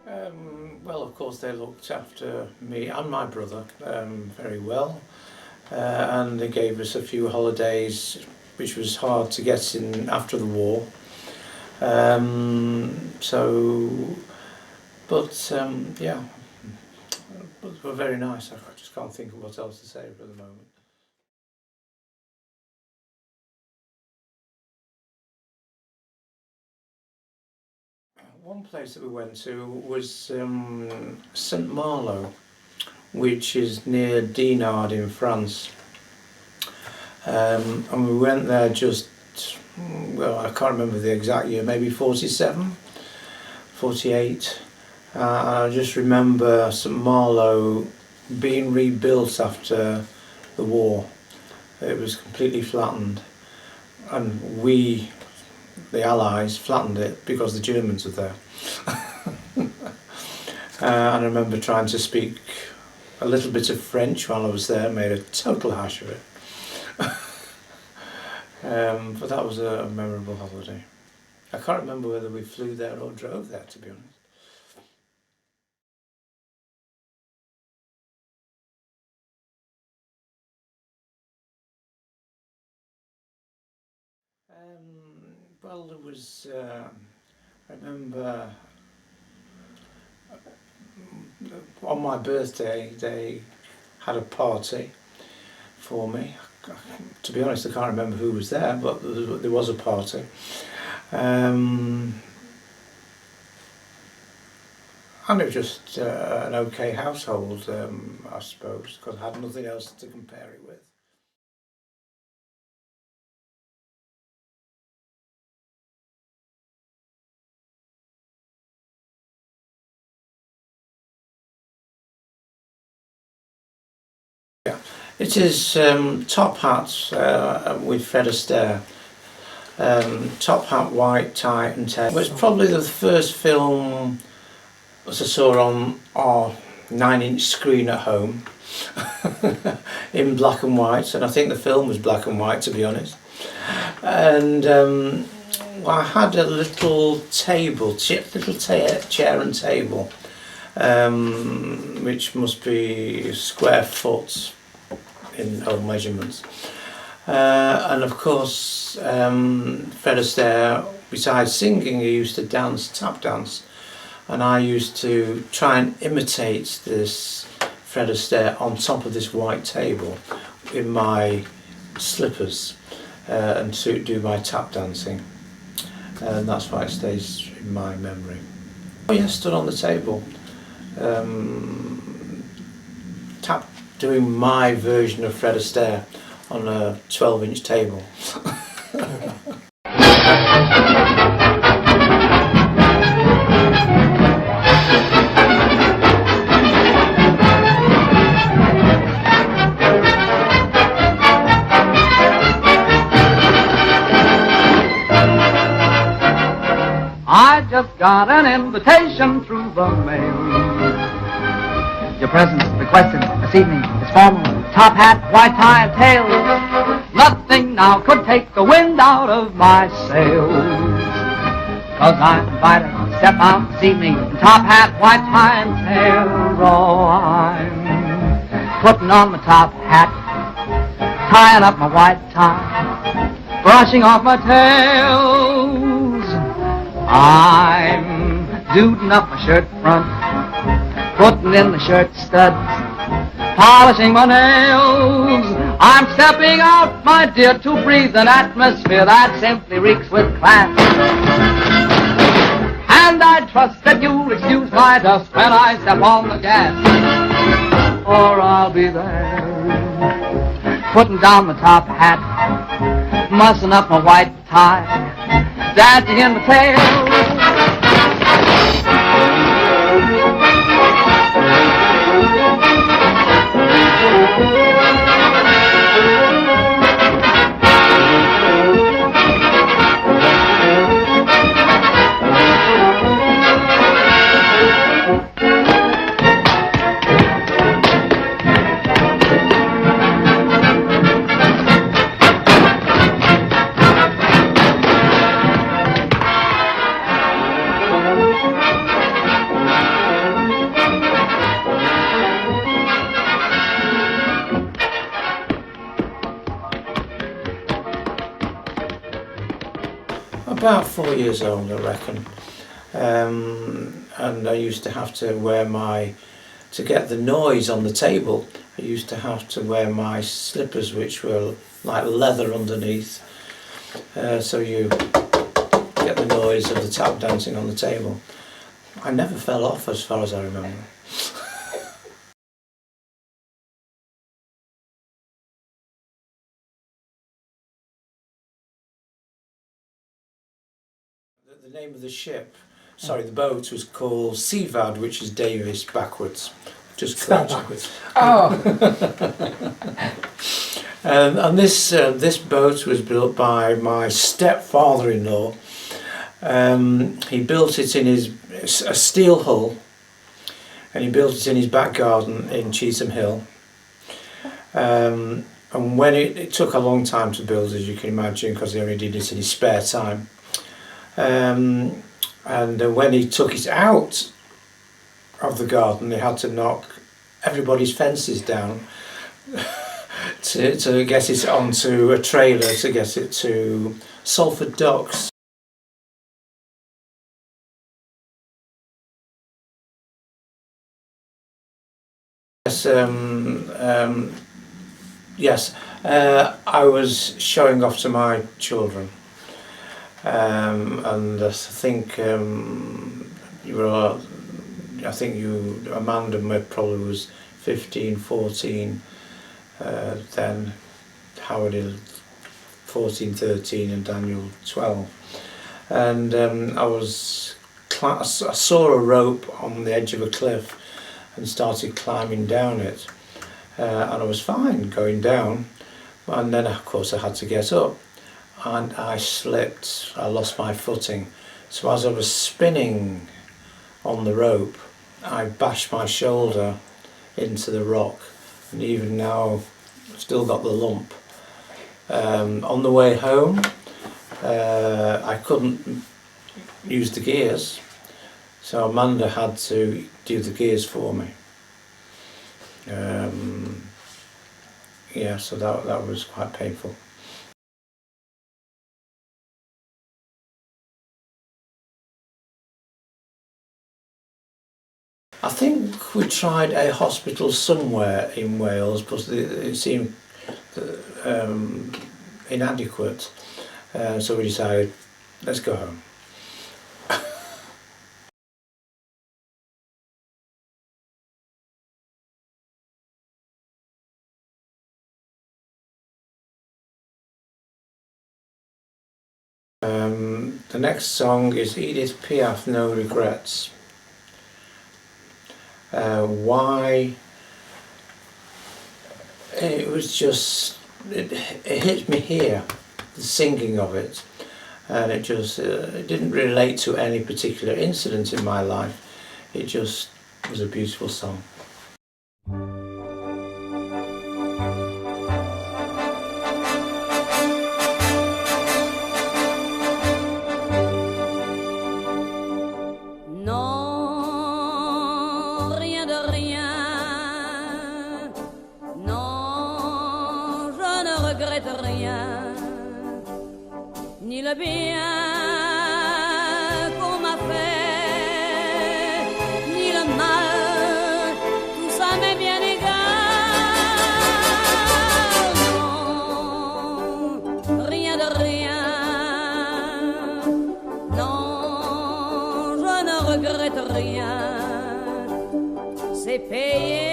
Well, of course, they looked after me and my brother very well, and they gave us a few holidays, which was hard to get in after the war. So, but yeah, but they were very nice. I just can't think of what else to say for the moment. One place that we went to was St Malo, which is near Dinard in France. And we went there just, well, I can't remember the exact year, maybe 47, 48. I just remember St Malo being rebuilt after the war. It was completely flattened, and we, the Allies, flattened it because the Germans were there. And I remember trying to speak a little bit of French while I was there, made a total hash of it. But that was a memorable holiday. I can't remember whether we flew there or drove there, to be honest. Well, there was, I remember on my birthday they had a party for me. To be honest, I can't remember who was there, but there was a party. And it was just an okay household, I suppose, because I had nothing else to compare it with. Yeah, it is top hat with Fred Astaire. Top hat, white tie and tail. It was probably the first film that I saw on our 9-inch screen at home in black and white, and I think the film was black and white, to be honest. And I had a little table, chair and table, which must be square foot in old measurements. And of course, Fred Astaire, besides singing, he used to dance, tap dance, and I used to try and imitate this Fred Astaire on top of this white table in my slippers and to do my tap dancing, and that's why it stays in my memory. Oh yes, stood on the table, doing my version of Fred Astaire on a 12-inch table. I just got an invitation through the mail. Your presence requested this evening is formal. Top hat, white tie, and tail. Nothing now could take the wind out of my sails. 'Cause I'm invited to step out this evening in top hat, white tie, and tail. Oh, I'm putting on my top hat, tying up my white tie, brushing off my tails. I'm duding up my shirt front, putting in the shirt studs, polishing my nails. I'm stepping out, my dear, to breathe an atmosphere that simply reeks with class. And I trust that you'll excuse my dust when I step on the gas, or I'll be there, putting down my top hat, mussing up my white tie, dancing in the tail. about 4 years old, I reckon. And I used to have to wear to get the noise on the table, I used to have to wear my slippers, which were like leather underneath. So you get the noise of the tap dancing on the table. I never fell off as far as I remember. The name of the ship, sorry, the boat was called Seavad, which is Davis backwards. Just Spelled backwards. Oh! And this boat was built by my stepfather-in-law. He built it in a steel hull, and he built it in his back garden in Cheetham Hill. And when it took a long time to build, as you can imagine, because he only did it in his spare time. And when he took it out of the garden, he had to knock everybody's fences down to get it onto a trailer to get it to Salford Docks. Yes, I was showing off to my children. And I think Amanda probably was 15, 14, then Howard is 14, 13, and Daniel 12. And I saw a rope on the edge of a cliff and started climbing down it, and I was fine going down, and then of course I had to get up. And I slipped, I lost my footing. So as I was spinning on the rope, I bashed my shoulder into the rock, and even now I've still got the lump. On the way home, I couldn't use the gears, so Amanda had to do the gears for me. Yeah, so that was quite painful. I think we tried a hospital somewhere in Wales, but it seemed inadequate. So we decided, let's go home. The next song is Edith Piaf, No Regrets. Why? It was just, it hit me here, the singing of it, and it just it didn't relate to any particular incident in my life. It just was a beautiful song. Ni le bien qu'on m'a fait, ni le mal, tout ça m'est bien égal. Non, rien de rien. Non, je ne regrette rien. C'est payé.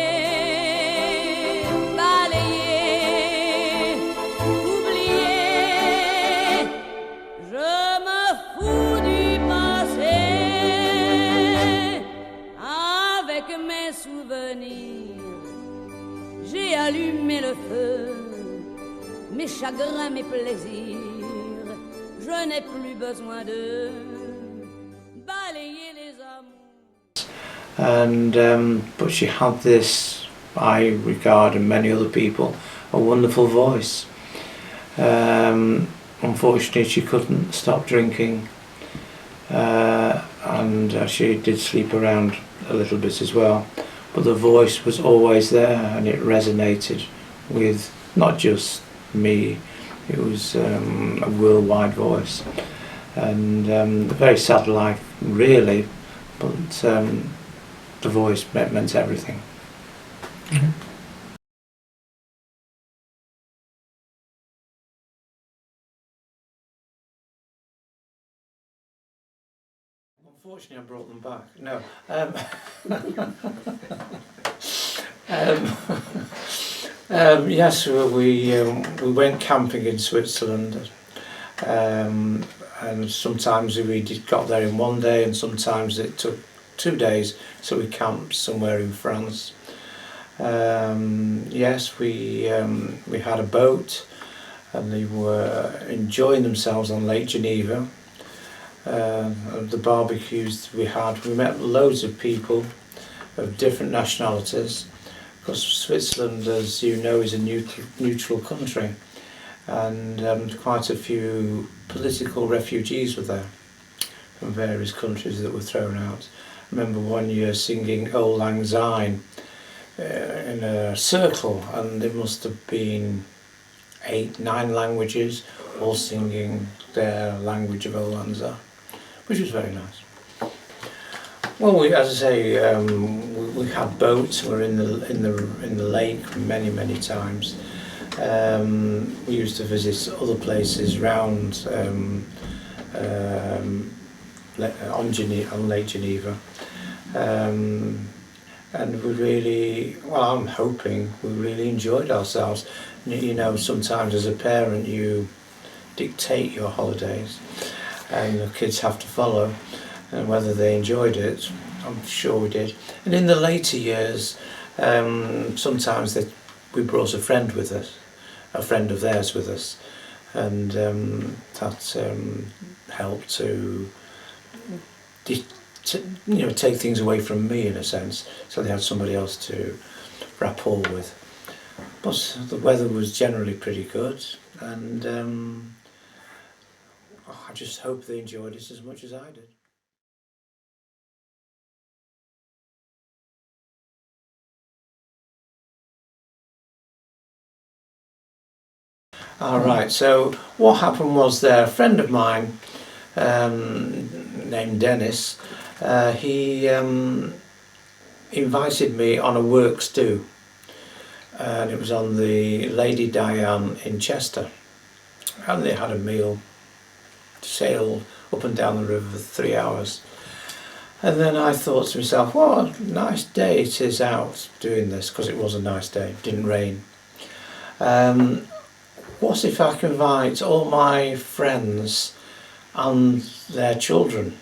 J'ai allumé le feu, mes chagrins, mes plaisirs, je n'ai plus besoin de balayer les amours. And but she had this, I regard, and many other people, a wonderful voice. Unfortunately, she couldn't stop drinking, and she did sleep around a little bit as well. But the voice was always there, and it resonated with not just me, it was a worldwide voice. and a very sad life, really, but the voice meant everything. Mhm. Unfortunately, I brought them back. No. Yes, we went camping in Switzerland, and sometimes got there in one day, and sometimes it took 2 days. So we camped somewhere in France. Yes, we had a boat, and they were enjoying themselves on Lake Geneva. The barbecues we met loads of people of different nationalities, because Switzerland, as you know, is a neutral country, and quite a few political refugees were there from various countries that were thrown out. I remember one year singing Auld Lang Syne in a circle, and there must have been 8, 9 languages all singing their language of Auld Lang Syne, which was very nice. Well, as I say, we had boats. We were in the lake many times. We used to visit other places round on Lake Geneva, and we really, well, I'm hoping we really enjoyed ourselves. You know, sometimes as a parent you dictate your holidays, and the kids have to follow. And whether they enjoyed it, I'm sure we did. And in the later years, sometimes we brought a friend with us, a friend of theirs with us, and that helped to take things away from me in a sense, so they had somebody else to rapport with. But the weather was generally pretty good, and I just hope they enjoyed it as much as I did. All right, so what happened was a friend of mine named Dennis, he invited me on a works do, and it was on the Lady Diane in Chester, and they had a meal, sailed up and down the river for 3 hours. And then I thought to myself, what a nice day it is out doing this, because it was a nice day, it didn't rain. What if I can invite all my friends and their children,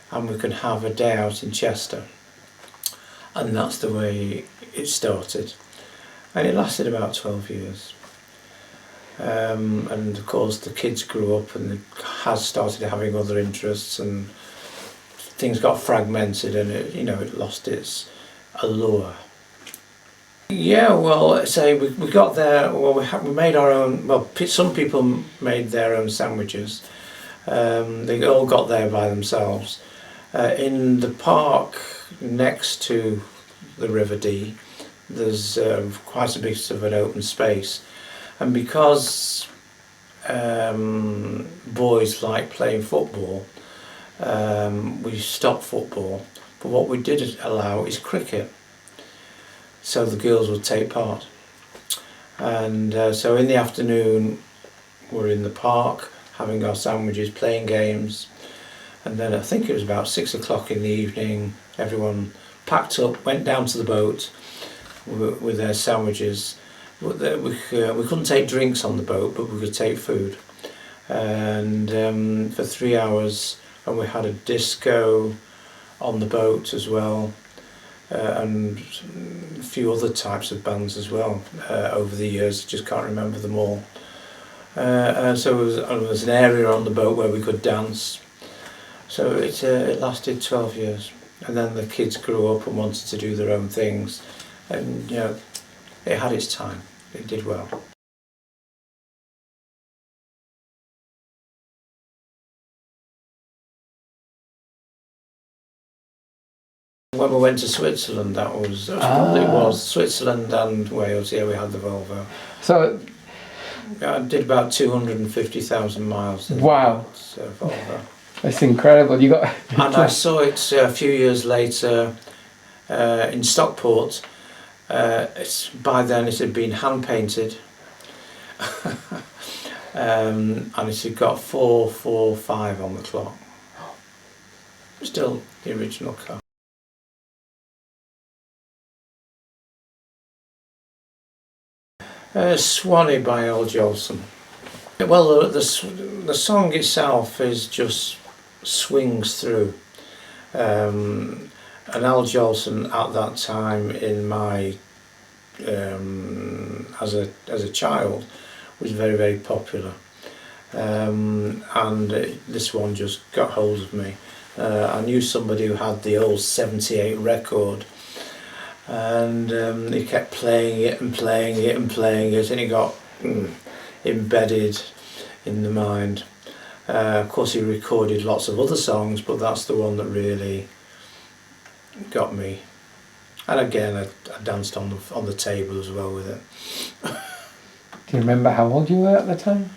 and we can have a day out in Chester? And that's the way it started, and it lasted about 12 years. And of course the kids grew up and had started having other interests, and things got fragmented, and it lost its allure. Yeah, well, say we got there. Well, we made our own. Well, some people made their own sandwiches. They all got there by themselves. In the park next to the River Dee, there's quite a bit of an open space, and because boys like playing football, we stopped football. But what we did allow is cricket. So the girls would take part, and so in the afternoon we're in the park having our sandwiches, playing games, and then I think it was about 6 o'clock in the evening, everyone packed up, went down to the boat with their sandwiches. We couldn't take drinks on the boat, but we could take food, and for 3 hours, and we had a disco on the boat as well. And a few other types of bands as well over the years, just can't remember them all. So there was an area on the boat where we could dance. So it lasted 12 years, and then the kids grew up and wanted to do their own things, and it had its time. It did well. When we went to Switzerland, probably was Switzerland and Wales. Yeah, we had the Volvo. So I did about 250,000 miles. Wow. Volvo. That's incredible. You got. And I saw it a few years later in Stockport. By then it had been hand painted. And it had got 445 on the clock. Still the original car. Swanee by Al Jolson. Well, the song itself is just swings through. And Al Jolson at that time in my as a child was very, very popular. And this one just got hold of me. I knew somebody who had the old 78 record, and he kept playing it and playing it and playing it, and it got embedded in the mind. Of course he recorded lots of other songs, but that's the one that really got me. And again, I danced on the table as well with it. Do you remember how old you were at the time?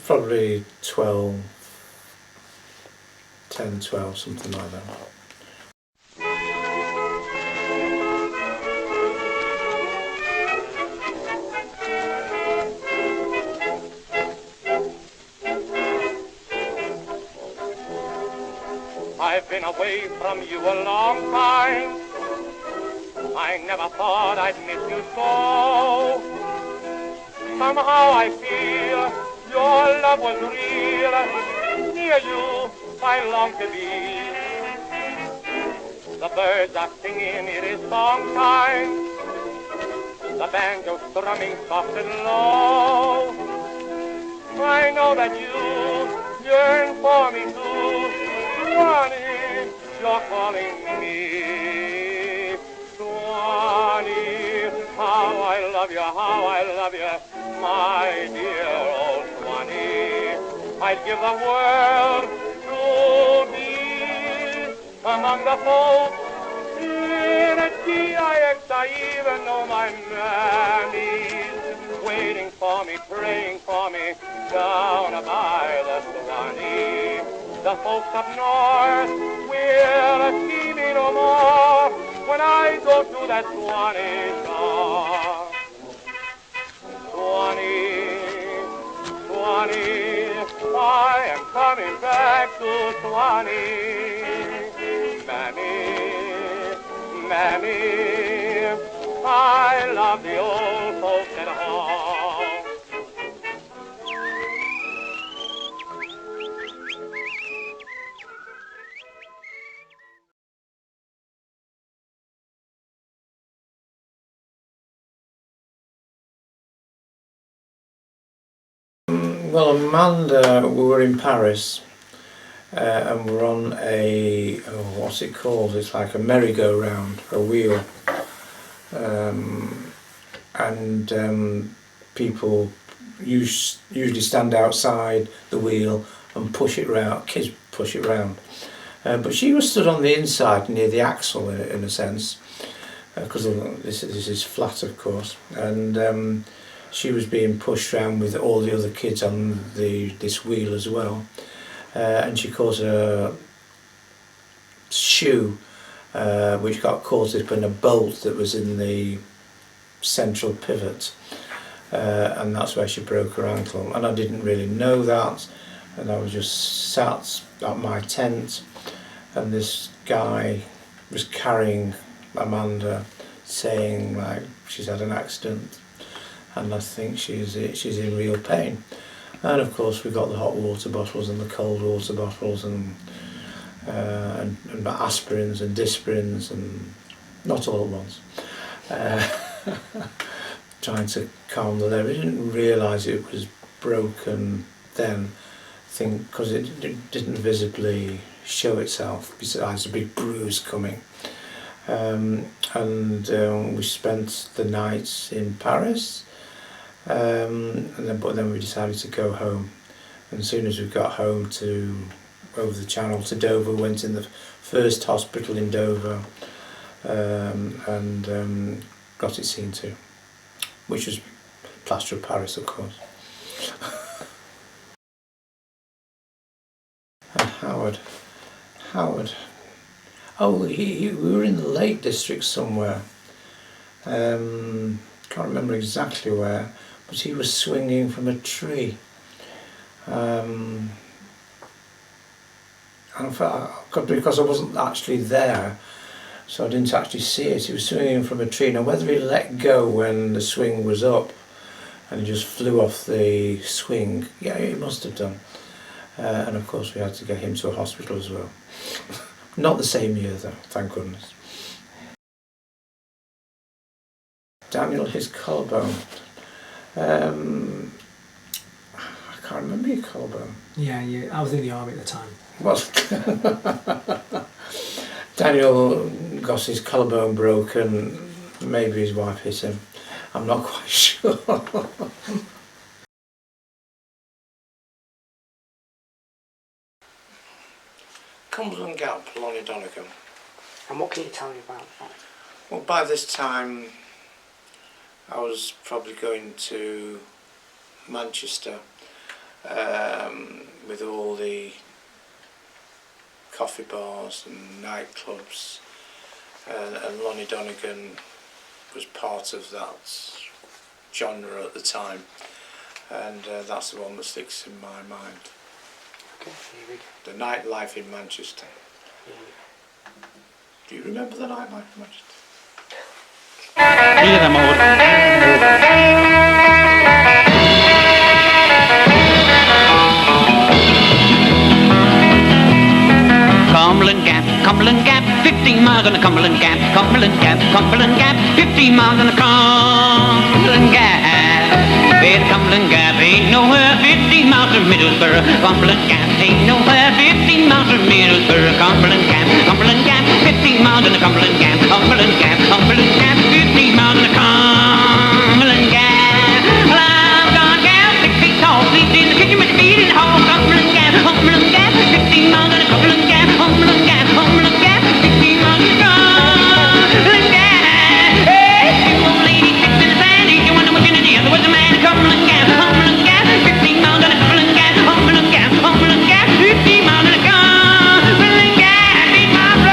Probably 12, 10, 12, something like that. I've been away from you a long time. I never thought I'd miss you so. Somehow I feel your love was real. Near you I long to be. The birds are singing, it is song time. The banjo strumming soft and low. I know that you yearn for me too. Swanee, you're calling me. Swanee, how I love you, my dear old Swanee. I'd give the world to be among the folks in a GIX. I even know my mammy's waiting for me, praying for me down by the Swanee. The folks up north will see me no more when I go to that Swanee shore. Swanee, Swanee, I am coming back to Swanee. Mammy, Mammy, I love the old folks at home. Well, Amanda, we were in Paris and we're on a, what's it called? It's like a merry-go-round, a wheel. And people usually stand outside the wheel and push it round, kids push it round. But she was stood on the inside near the axle in a sense, because this is flat, of course. And she was being pushed around with all the other kids on this wheel as well, and she caught a shoe which got caught up in a bolt that was in the central pivot, and that's where she broke her ankle. And I didn't really know that, and I was just sat at my tent, and this guy was carrying Amanda, saying like she's had an accident. And I think she's in real pain. And of course we got the hot water bottles and the cold water bottles and aspirins and Disprins, and not all at once. Trying to calm the nerve. I didn't realise it was broken then, because it didn't visibly show itself besides a big bruise coming. And we spent the night in Paris. But then we decided to go home, and as soon as we got home over the channel to Dover, went in the first hospital in Dover, and got it seen to, which was plaster of Paris, of course. And Howard. Oh, we were in the Lake District somewhere. Can't remember exactly where, but he was swinging from a tree. And because I wasn't actually there, so I didn't actually see it. He was swinging from a tree. Now, whether he let go when the swing was up and he just flew off the swing, yeah, he must have done. And of course, we had to get him to a hospital as well. Not the same year, though, thank goodness. Daniel, his collarbone. I can't remember your collarbone. Yeah, I was in the army at the time. Well, Daniel got his collarbone broken. Maybe his wife hit him. I'm not quite sure. Cumberland Gap, Lonnie Donegan. And what can you tell me about that? Well, by this time, I was probably going to Manchester with all the coffee bars and nightclubs, and Lonnie Donegan was part of that genre at the time, and that's the one that sticks in my mind. Okay, Eureka. The nightlife in Manchester. Do you remember the nightlife in Manchester? Cumberland Gap, 15 miles on the Cumberland Gap, Cumberland Gap, Cumberland Gap, 15 miles on the Cumberland Gap. Well, Cumberland Gap ain't nowhere, 15 miles from Middlesbrough. Cumberland Gap ain't nowhere, 15 miles from Middlesbrough. Cumberland Gap, 15 miles on the Cumberland Gap, Cumberland Gap, 15 miles on the Cumberland Gap. Well, I'm gone gal, 6 feet tall, sleeps in the kitchen with the feet in the hall. Cumberland Gap, 15 miles on the Cumberland Gap, Cumberland Gap, 15 miles on the Cumberland Gap. Hey, two old ladies sits in the sand, each one looking at the other was a man. Cumberland Gap, 15 miles on the Cumberland Gap, Cumberland Gap, 15 miles on the Cumberland Gap. Be my brother.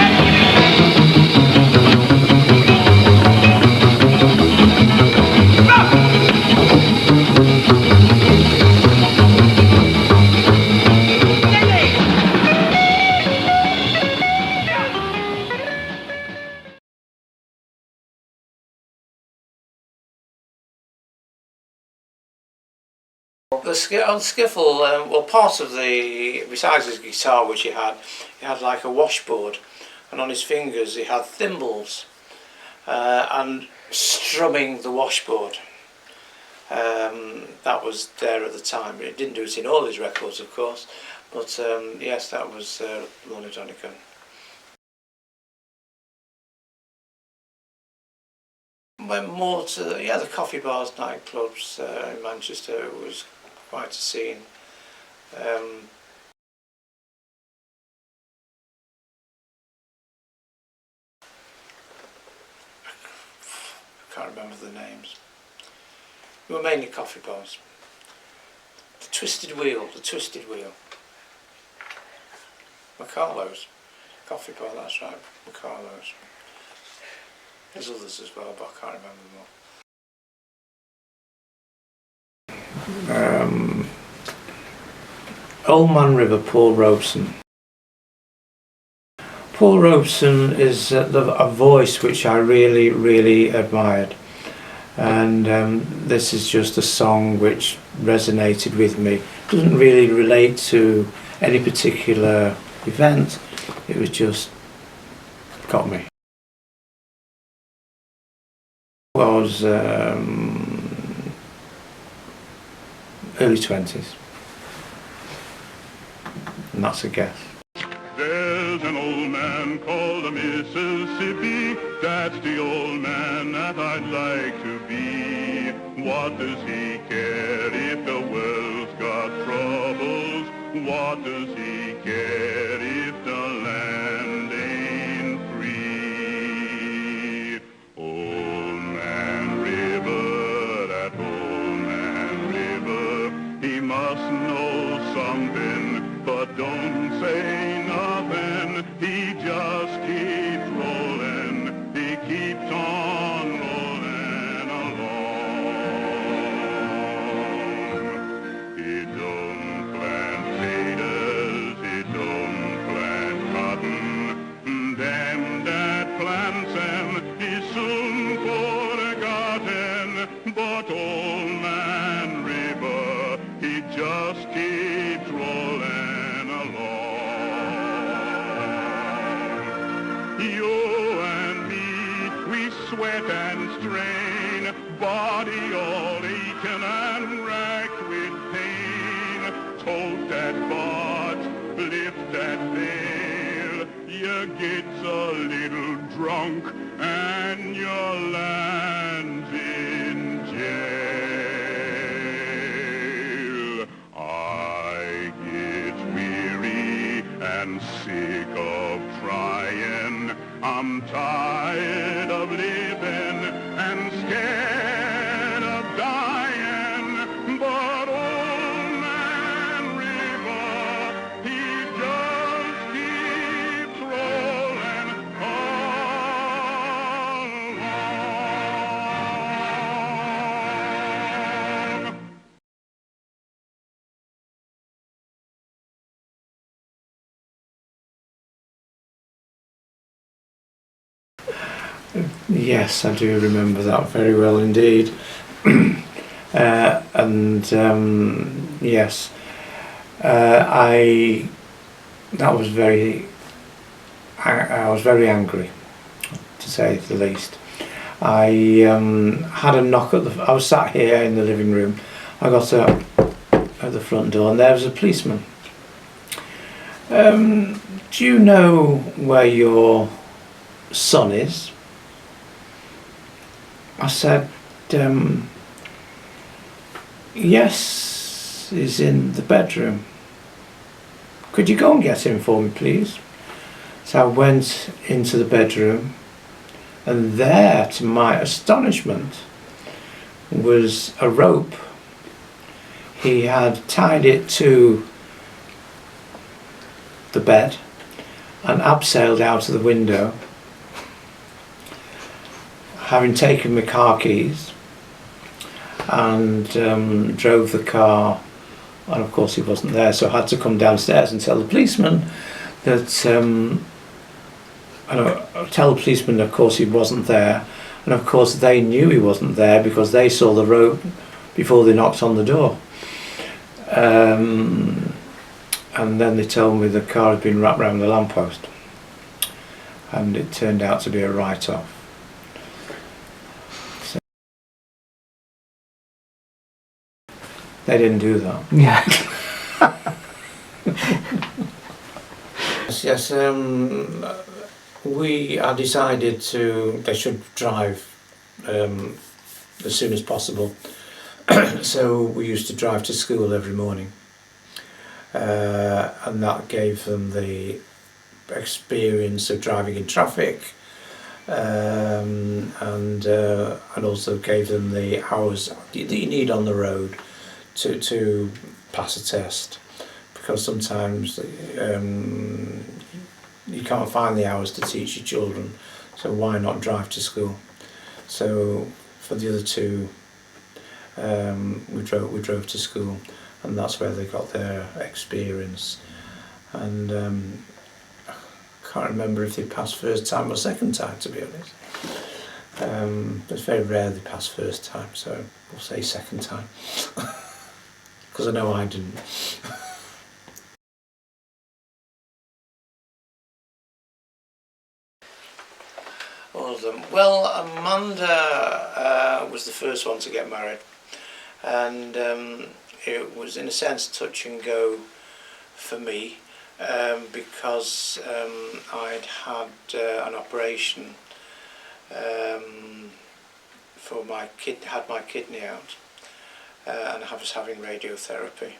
On the skiffle, well, part of the, besides his guitar which he had like a washboard, and on his fingers he had thimbles, and strumming the washboard. That was there at the time. He didn't do it in all his records, of course, but yes, that was Lonnie Donegan. Went more to the coffee bars, nightclubs in Manchester. It was quite a scene. I can't remember the names. They were mainly coffee bars. The Twisted Wheel. Macarlo's coffee bar, that's right, Macarlo's. There's others as well, but I can't remember them all. Old Man River, Paul Robeson. Paul Robeson is a voice which I really, really admired, and this is just a song which resonated with me. It doesn't really relate to any particular event, it was just got me. I was early 20s, and that's a guess. There's an old man called the Mississippi, that's the old man that I'd like to be. What does he care if the world's got troubles? What does he care if the land ain't free? Old Man River, that old man You and me, we sweat and strain, body all aching and racked with pain. Tote that butt, lift that veil, you gets a little drunk and you lands in jail. I get weary and sick of trying. I'm tired of living and scared of dying. But old man River, he just keeps rolling along. Yes, I do remember that very well indeed. Yes, I was very angry, to say the least. I had a knock at I was sat here in the living room. I got up at the front door and there was a policeman. Do you know where your son is? I said, yes, he's in the bedroom. Could you go and get him for me, please? So I went into the bedroom, and there, to my astonishment, was a rope. He had tied it to the bed and abseiled out of the window, having taken my car keys, and drove the car, and of course he wasn't there, so I had to come downstairs and tell the policeman that tell the policeman of course he wasn't there, and of course they knew he wasn't there because they saw the rope before they knocked on the door. And then they told me the car had been wrapped around the lamppost, and it turned out to be a write-off. They didn't do that. Yeah. Yes, I decided they should drive as soon as possible. So we used to drive to school every morning, and that gave them the experience of driving in traffic, and also gave them the hours that you need on the road to pass a test, because sometimes you can't find the hours to teach your children, so why not drive to school? So for the other two, we drove to school, and that's where they got their experience. And I can't remember if they passed first time or second time, to be honest. It's very rare they pass first time, so we'll say second time. Because I know I didn't. All of them. Well, Amanda was the first one to get married, and it was in a sense touch and go for me, because I'd had an operation for had my kidney out, and I was having radiotherapy,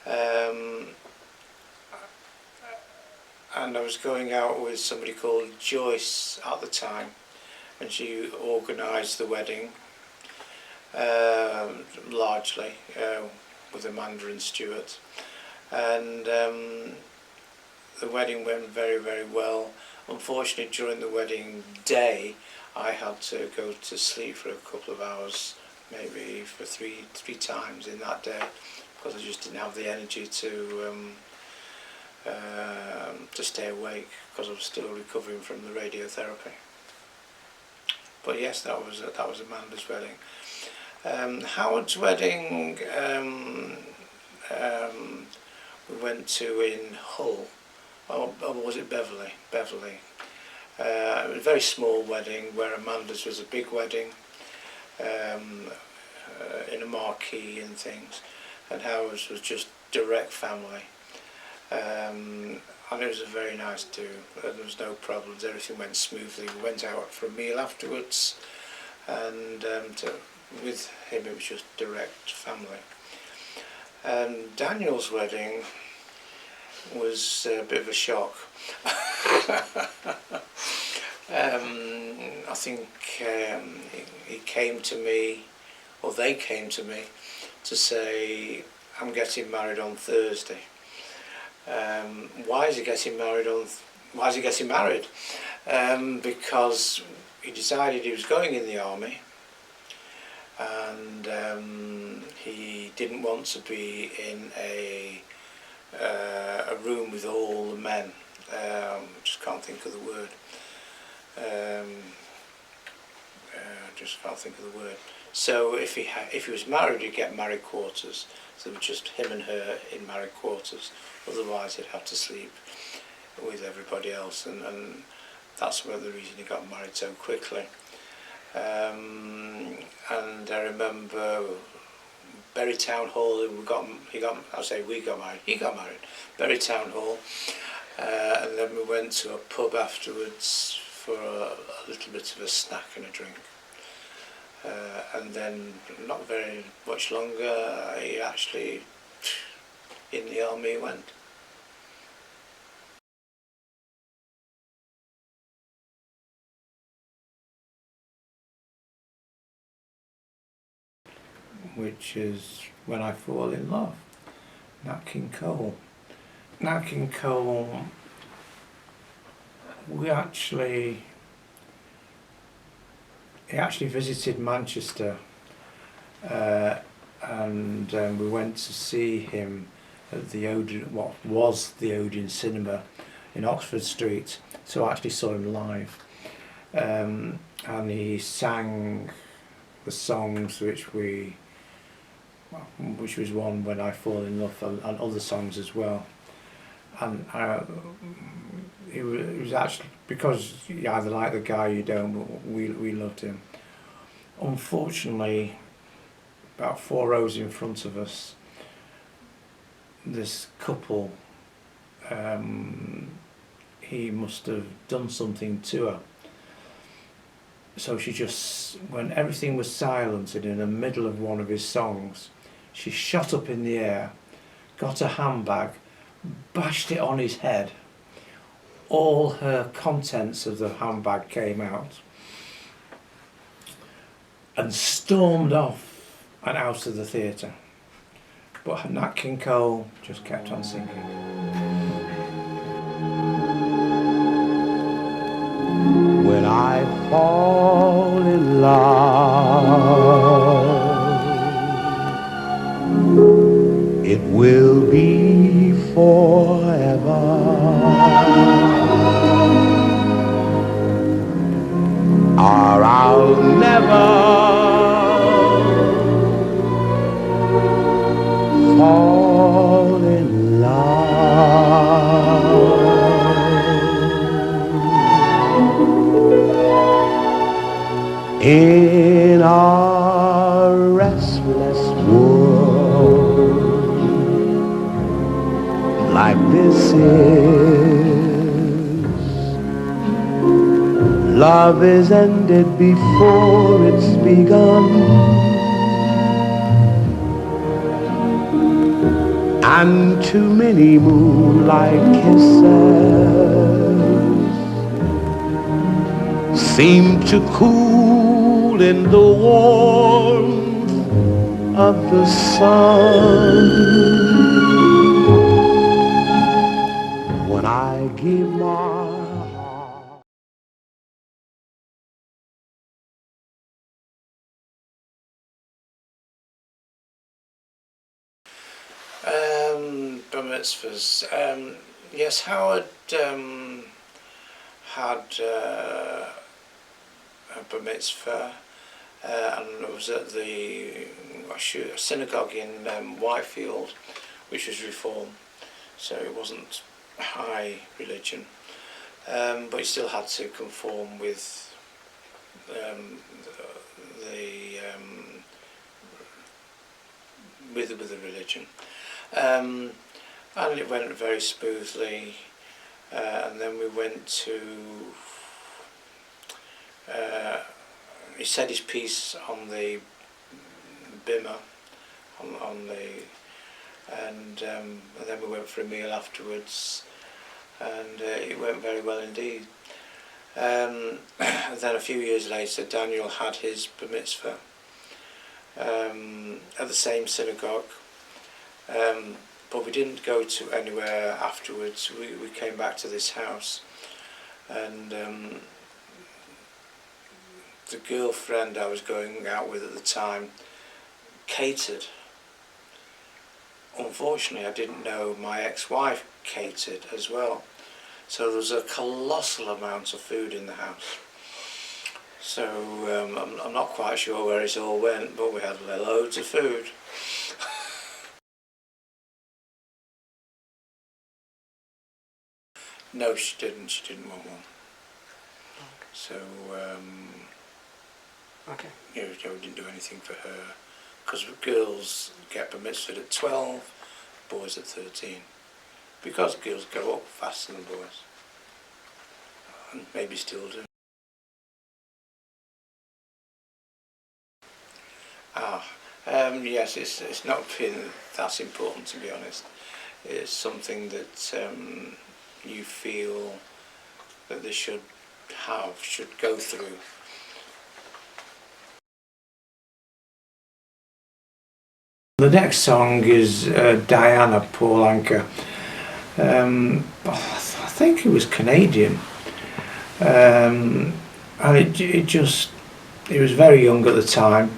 and I was going out with somebody called Joyce at the time, and she organised the wedding largely with Amanda and Stuart, and the wedding went very, very well. Unfortunately, during the wedding day I had to go to sleep for a couple of hours, maybe for three times in that day, because I just didn't have the energy to stay awake, because I was still recovering from the radiotherapy. But yes, that was Amanda's wedding. Howard's wedding we went to in Hull, or was it Beverley? Beverley. It was a very small wedding, where Amanda's was a big wedding, in a marquee and things, and Howard's was just direct family. And it was a very nice do. There was no problems, everything went smoothly. We went out for a meal afterwards, and with him it was just direct family. Daniel's wedding was a bit of a shock. I think he came to me, or they came to me, to say, I'm getting married on Thursday. Why is he getting married because he decided he was going in the army, and he didn't want to be in a room with all the men. Just can't think of the word. Just can't think of the word. So if he was married, he'd get married quarters. So it was just him and her in married quarters. Otherwise, he'd have to sleep with everybody else, and that's the reason he got married so quickly. And I remember Bury Town Hall. He got married. He got married. Bury Town Hall, and then we went to a pub afterwards for a little bit of a snack and a drink. And then, not very much longer, he actually, in the army went. Which is When I Fall in Love, Nat King Cole. Nat King Cole, he actually visited Manchester, and we went to see him at the Odeon, what was the Odeon Cinema in Oxford Street. So I actually saw him live, and he sang the songs which was one, When I Fall in Love, and other songs as well. And it was actually, because you either like the guy or you don't, but we loved him. Unfortunately, about 4 rows in front of us, this couple, he must have done something to her. So she just, when everything was silent and in the middle of one of his songs, she shot up in the air, got a handbag, bashed it on his head. All her contents of the handbag came out, and stormed off and out of the theatre. But Nat King Cole just kept on singing. When I fall in love, it will be forever. Or I'll never fall in love. In our restless world, like this is, love is ended before it's begun, and too many moonlight kisses seem to cool in the warmth of the sun. When I give my heart, Bar mitzvahs. Yes, Howard had a bar mitzvah, and it was at the synagogue in Whitefield, which was Reform, so it wasn't high religion. but he still had to conform with the religion, and it went very smoothly. And then we went to. He said his piece on the bimmer, and then we went for a meal afterwards, and it went very well indeed. And then a few years later, Daniel had his bar mitzvah at the same synagogue, but we didn't go to anywhere afterwards. We came back to this house, and the girlfriend I was going out with at the time catered. Unfortunately, I didn't know my ex-wife catered as well, so there was a colossal amount of food in the house. So I'm not quite sure where it all went, but we had loads of food. No, she didn't. She didn't want one. So Okay. you know, we didn't do anything for her, because girls get bar mitzvahed at 12, boys at 13, because girls grow up faster than boys, and maybe still do. Yes, it's not been that important, to be honest. It's something that you feel that they should go through. The next song is Diana, Paul Anka. I think he was Canadian, and he was very young at the time,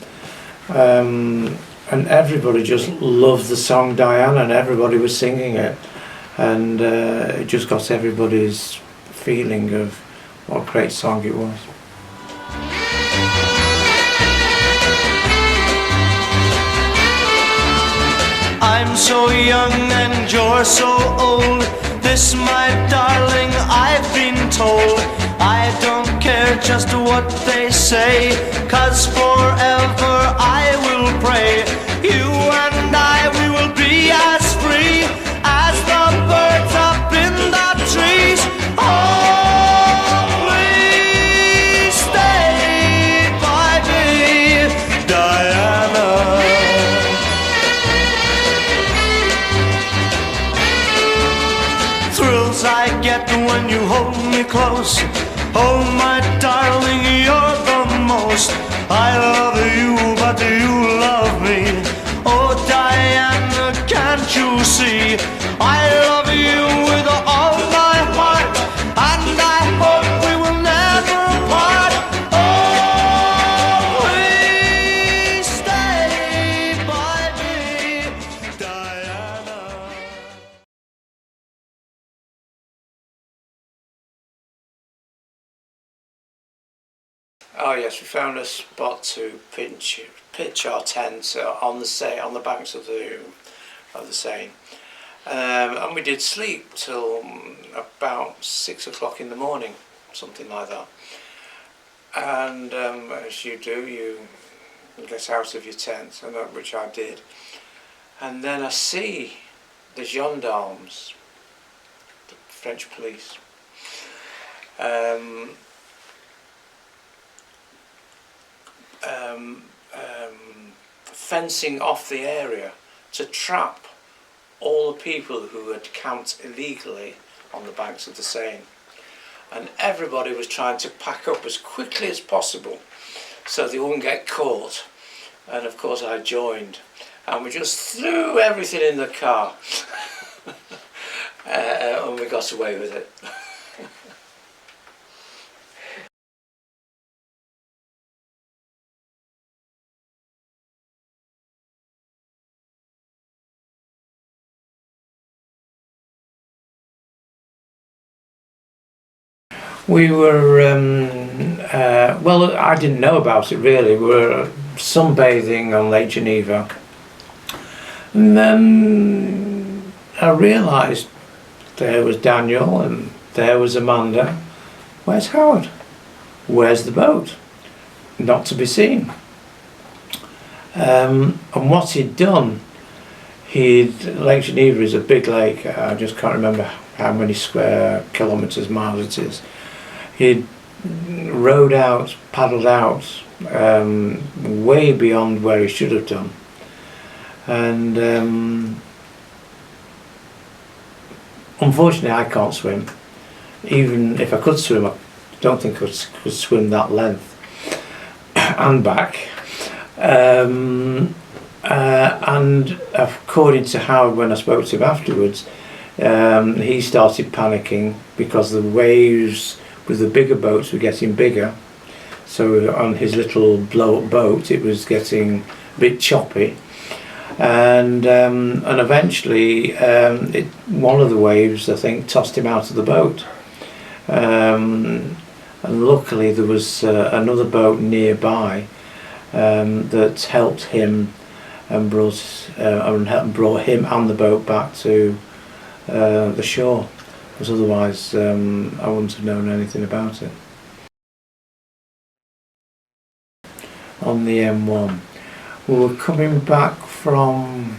and everybody just loved the song Diana, and everybody was singing it, and it just got everybody's feeling of what a great song it was. I'm so young and you're so old. This, my darling, I've been told. I don't care just what they say, 'cause forever I will pray. You and I, we will be as free as the birds up in the trees. Always stay by me, Diana. Thrills I get when you hold me close. Oh my darling, you're the most. I love you, but do you love me? Oh Diana, can't you see? I love you with all my heart, and I hope we will never part. Always stay by me, Diana. Oh yes, we found a spot to pitch our tent on the banks of the Seine, and we did sleep till about 6 o'clock in the morning, something like that. And as you do, you get out of your tent, and which I did, and then I see the gendarmes, the French police. Fencing off the area to trap all the people who had camped illegally on the banks of the Seine, and everybody was trying to pack up as quickly as possible so they wouldn't get caught. And of course I joined, and we just threw everything in the car and we got away with it. We were, well, I didn't know about it really. We were sunbathing on Lake Geneva, and then I realised there was Daniel and There was Amanda. Where's Howard? Where's the boat? Not to be seen. And what he'd done, Lake Geneva is a big lake. I just can't remember how many square kilometres, miles it is. He'd rowed out, paddled out, way beyond where he should have done. And unfortunately I can't swim. Even if I could swim, I don't think I could swim that length and back. And according to Howard, when I spoke to him afterwards, he started panicking because the waves with the bigger boats were getting bigger. So on his little blow-up boat, it was getting a bit choppy. And eventually, one of the waves, I think, tossed him out of the boat. And luckily, there was another boat nearby that helped him and brought him and the boat back to the shore. Because otherwise, I wouldn't have known anything about it. On the M1, we were coming back from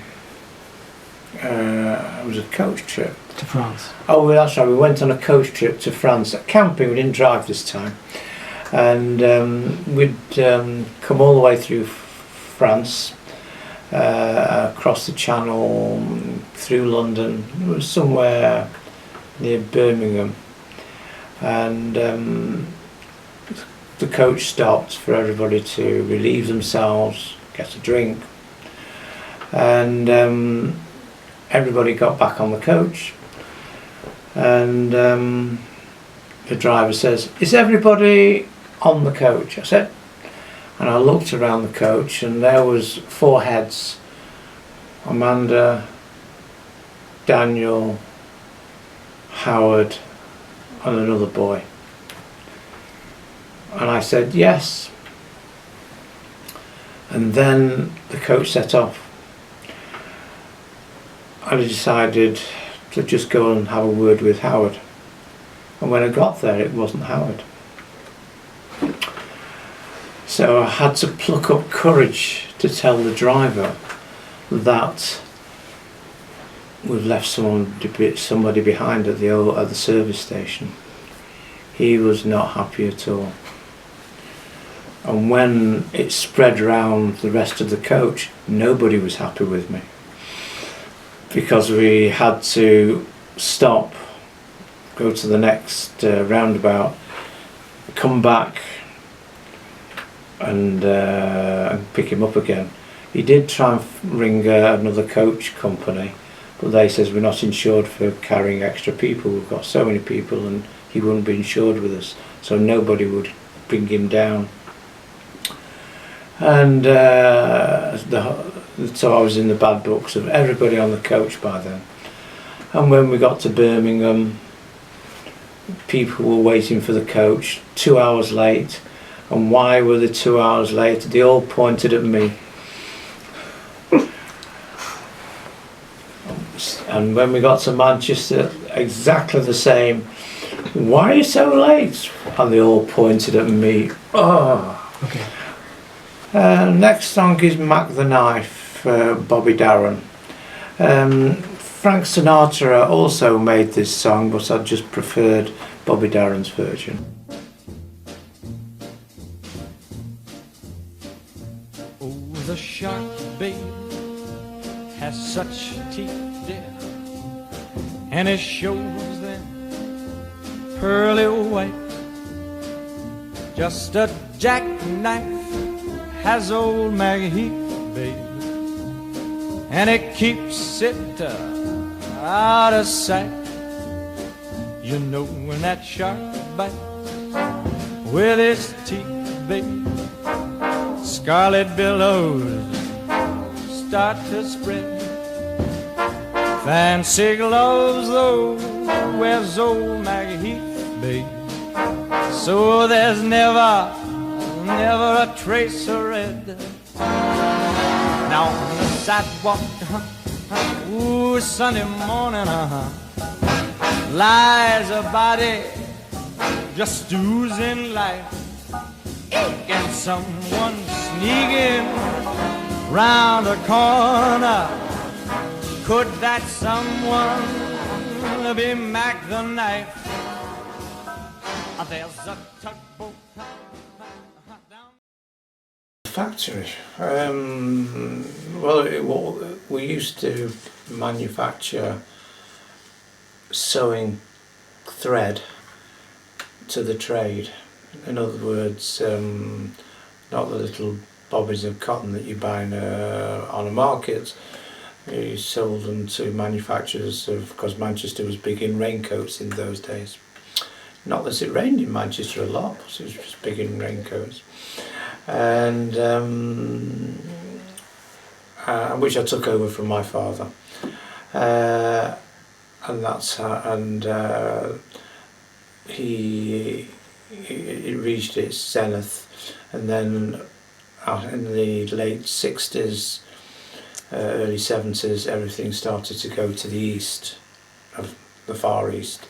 it was a coach trip To France. Oh, well, that's right. We went on a coach trip to France, camping. We didn't drive this time, and we'd come all the way through France, across the Channel, through London. It was somewhere near Birmingham, and the coach stopped for everybody to relieve themselves, get a drink, and everybody got back on the coach, and the driver says, "Is everybody on the coach?" I said, and I looked around the coach, and there was 4 heads: Amanda, Daniel, Howard, and another boy. And I said yes. And then the coach set off. I decided to just go and have a word with Howard. And when I got there, it wasn't Howard. So I had to pluck up courage to tell the driver that we've left somebody behind at the service station. He was not happy at all. And when it spread around the rest of the coach, nobody was happy with me, because we had to stop, go to the next roundabout, come back and pick him up again. He did try and ring another coach company, but they says we're not insured for carrying extra people. We've got so many people, and he wouldn't be insured with us, so nobody would bring him down. And so I was in the bad books of everybody on the coach by then. And when we got to Birmingham, people were waiting for the coach 2 hours late. And why were they 2 hours late? They all pointed at me. And when we got to Manchester, exactly the same. Why are you so late? And they all pointed at me. Oh. Okay. Next song is Mac the Knife, Bobby Darin. Frank Sinatra also made this song, but I just preferred Bobby Darin's version. Oh, the shark, babe, has such teeth, dear, and it shows them pearly white. Just a jackknife has old Maggie Heath, babe, and it keeps it out of sight. You know when that shark bites with its teeth, babe, scarlet billows start to spread. Fancy gloves, though, wears old Maggie Heath, babe, so there's never a trace of red. Now on the sidewalk, ooh, Sunday morning, lies a body just oozing life. Can someone sneaking round a corner? Could that someone be Mac the Knife? There's a tugboat down. Factory. We used to manufacture sewing thread to the trade. In other words, not the little bobbies of cotton that you buy on a market. You sold them to manufacturers because Manchester was big in raincoats in those days. Not that it rained in Manchester a lot, but it was just big in raincoats. And which I took over from my father. And that's how, and it reached its zenith, and then in the late 60s, early 70s, everything started to go to the east, of the Far East,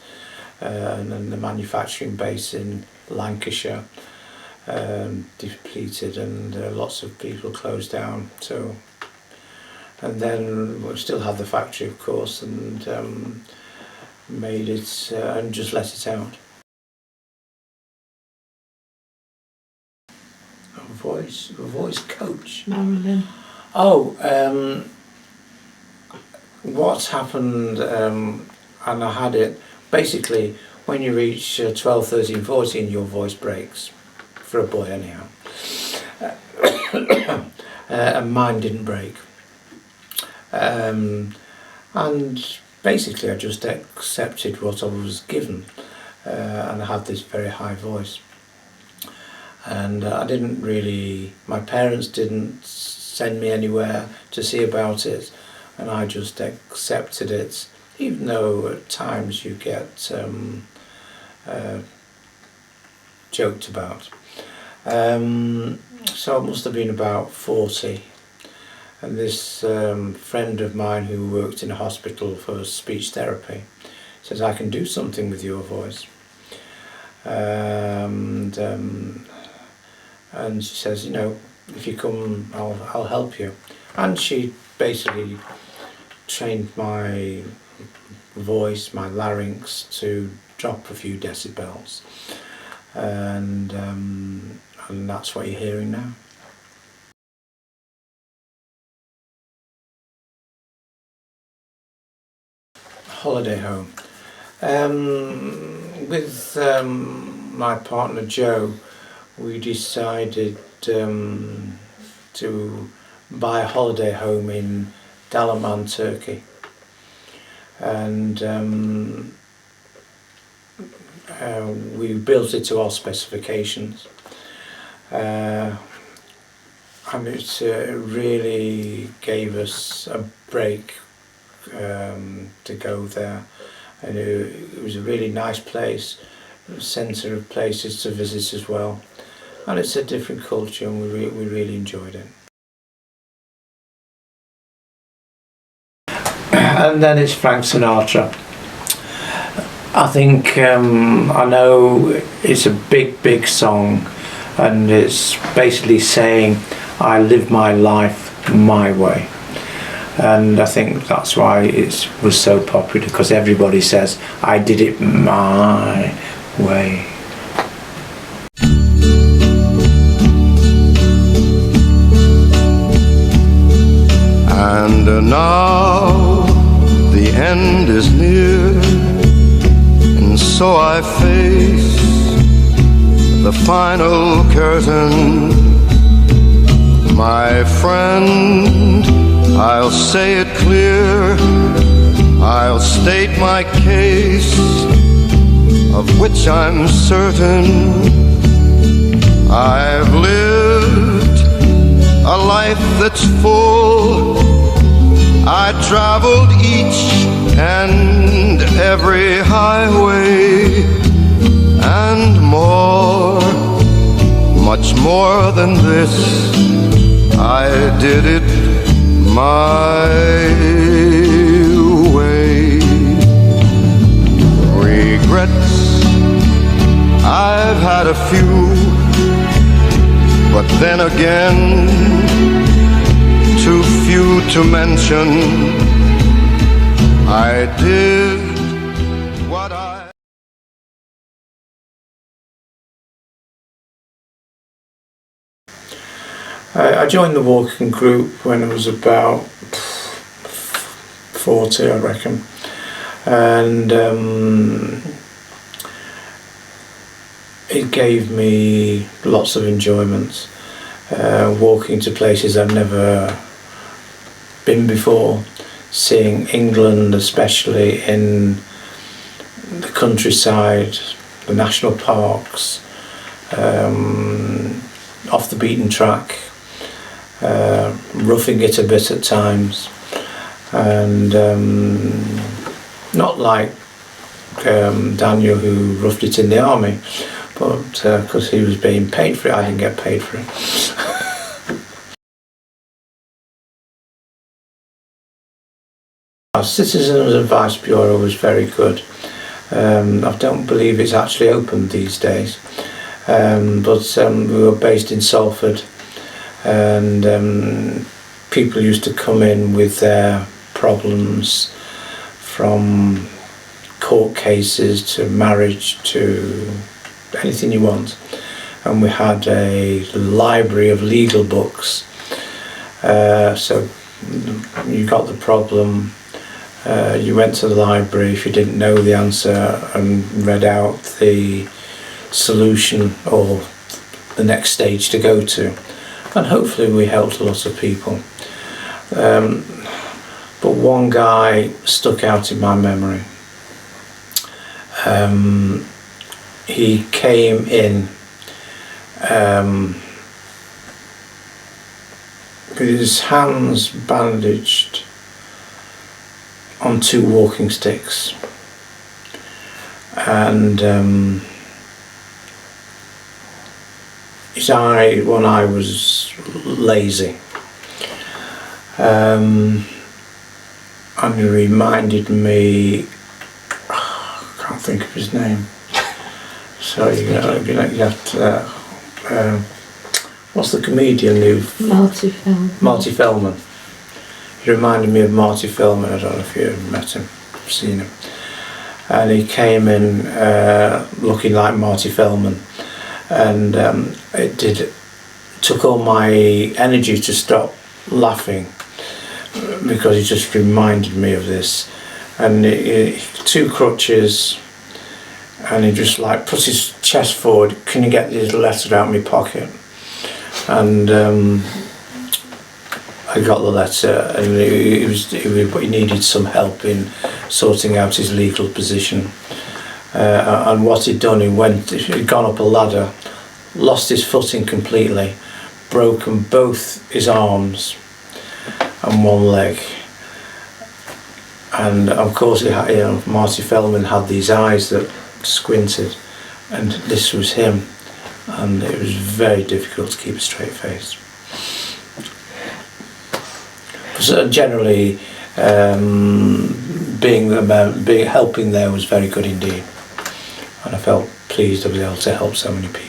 and then the manufacturing base in Lancashire depleted, and lots of people closed down. So, and then we still had the factory, of course, and made it and just let it out. A voice coach. Marilyn. Oh, what's happened, and I had it, basically, when you reach 12, 13, 14, your voice breaks, for a boy anyhow. And mine didn't break. And basically I just accepted what I was given, and I had this very high voice. And I didn't really, my parents didn't send me anywhere to see about it, and I just accepted it, even though at times you get joked about. So I must have been about 40, and this friend of mine who worked in a hospital for speech therapy says, I can do something with your voice. And she says, you know, if you come, I'll help you. And she basically trained my voice, my larynx, to drop a few decibels, and that's what you're hearing now. Holiday home. With my partner Joe, we decided to buy a holiday home in Dalaman, Turkey, and we built it to our specifications, and it really gave us a break to go there, and it was a really nice place, a centre of places to visit as well, and it's a different culture, and we really enjoyed it. And then it's Frank Sinatra. I think I know it's a big song, and it's basically saying I live my life my way, and I think that's why it was so popular, because everybody says I did it my way. And now the end is near, and so I face the final curtain. My friend, I'll say it clear, I'll state my case, of which I'm certain. I've lived a life that's full. I traveled each and every highway, and more, much more than this, I did it my way. regrets. I've had a few, but then again, too few to mention. I did what I joined the walking group when I was about 40, I reckon, and it gave me lots of enjoyment, walking to places I've never been before, seeing England, especially in the countryside, the national parks, off the beaten track, roughing it a bit at times, and not like Daniel, who roughed it in the army, but because he was being paid for it, I didn't get paid for it. Our Citizens Advice Bureau was very good. I don't believe it's actually open these days, but we were based in Salford, and people used to come in with their problems, from court cases to marriage to anything you want, and we had a library of legal books, so you got the problem, you went to the library if you didn't know the answer and read out the solution or the next stage to go to, and hopefully we helped a lot of people. But one guy stuck out in my memory. He came in with his hands bandaged on 2 walking sticks, and one eye was lazy, and he reminded me, I can't think of his name, so you have to, what's the comedian who? Marty Feldman. He reminded me of Marty Feldman. I don't know if you've met him, seen him. And he came in looking like Marty Feldman, and it took all my energy to stop laughing, because he just reminded me of this. And 2 crutches, and he just like put his chest forward. Can you get this letter out of my pocket? And I got the letter, and he needed some help in sorting out his legal position. And what he'd done, he'd gone up a ladder, lost his footing completely, broken both his arms and one leg. And of course, Marty Feldman had these eyes that squinted, and this was him, and it was very difficult to keep a straight face. So generally, helping there was very good indeed, and I felt pleased to be able to help so many people.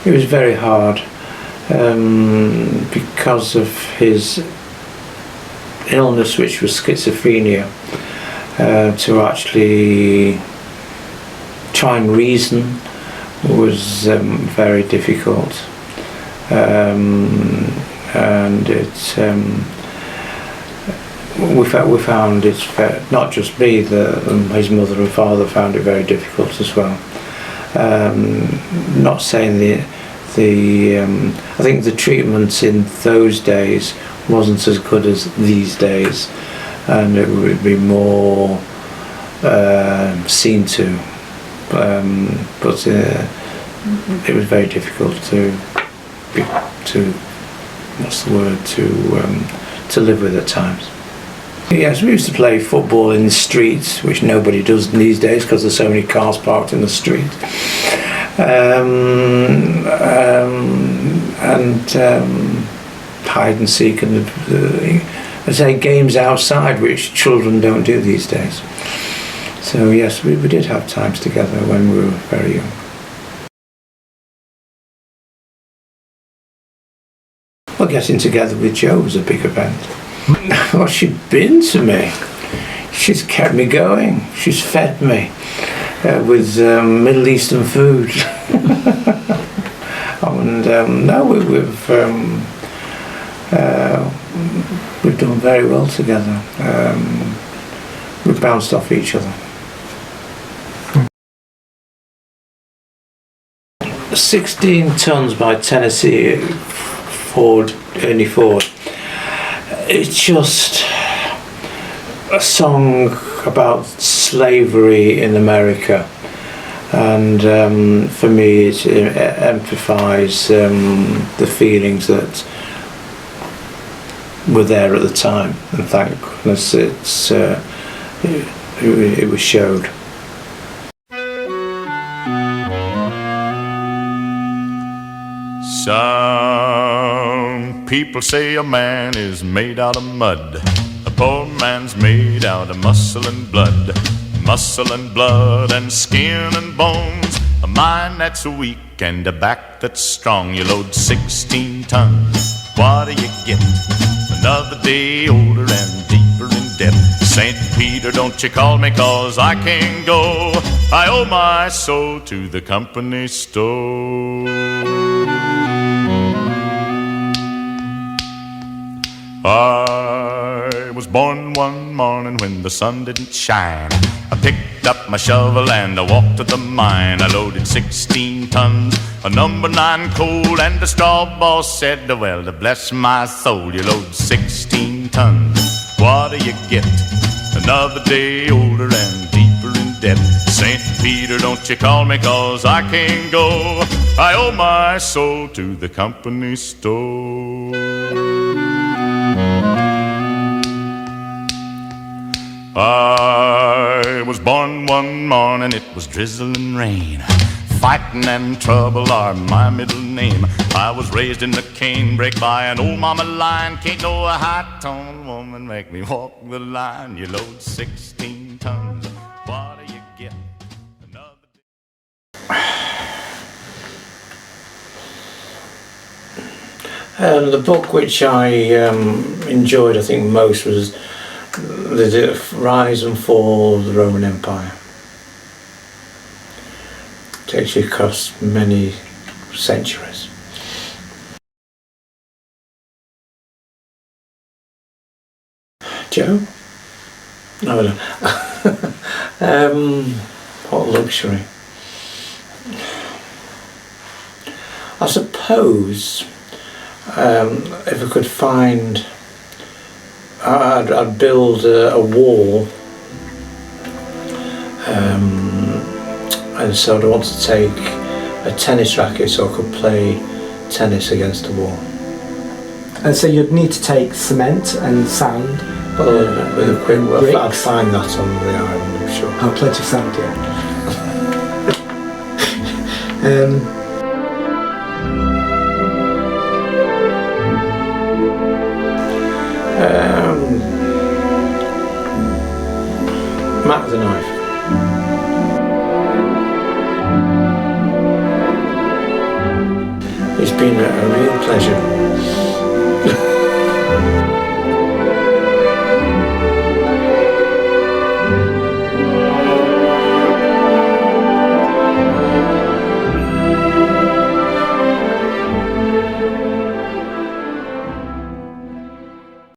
It was very hard because of his illness, which was schizophrenia. To actually try and reason was very difficult, and we found it's not just me, his mother and father found it very difficult as well. Not saying I think the treatment in those days wasn't as good as these days, and it would be more seen to, but it was very difficult to live with at times. Yes, we used to play football in the streets, which nobody does these days because there's so many cars parked in the street. and hide and seek, and I say games outside which children don't do these days. So yes, we did have times together when we were very young. Well, getting together with Jo was a big event. Well, she'd been to me. She's kept me going. She's fed me with Middle Eastern food. And no, we've done very well together. We've bounced off each other. 16 Tons by Tennessee Ernie Ford. It's just a song about slavery in America, and for me it amplifies the feelings that were there at the time, and thank goodness it was showed. Some people say a man is made out of mud. A poor man's made out of muscle and blood. Muscle and blood and skin and bones. A mind that's weak and a back that's strong. You load 16 tons, what do you get? Another day older and deeper in debt. St. Peter, don't you call me, 'cause I can't go. I owe my soul to the company store. I was born one morning when the sun didn't shine. I picked up my shovel and I walked to the mine. I loaded 16 tons of number 9 coal, and the straw boss said, well, to bless my soul, you load 16 tons, what do you get? Another day older and deeper in debt. St. Peter, don't you call me, 'cause I can't go. I owe my soul to the company store. I was born one morning, it was drizzling rain. Fighting and trouble are my middle name. I was raised in the canebrake by an old mama line. Can't no high-toned woman make me walk the line. You load 16 tons, what do you get? Another The book which I enjoyed, I think, most was The Rise and Fall of the Roman Empire. Takes you across many centuries. Jo? No, no. What luxury. I suppose if I could find, I'd build a wall, and so I'd want to take a tennis racket so I could play tennis against the wall. And so you'd need to take cement and sand. With a quick work, bricks. I'd find that on the island, I'm sure. Oh, plenty of sand, yeah. Matt with a knife. It's been a real pleasure.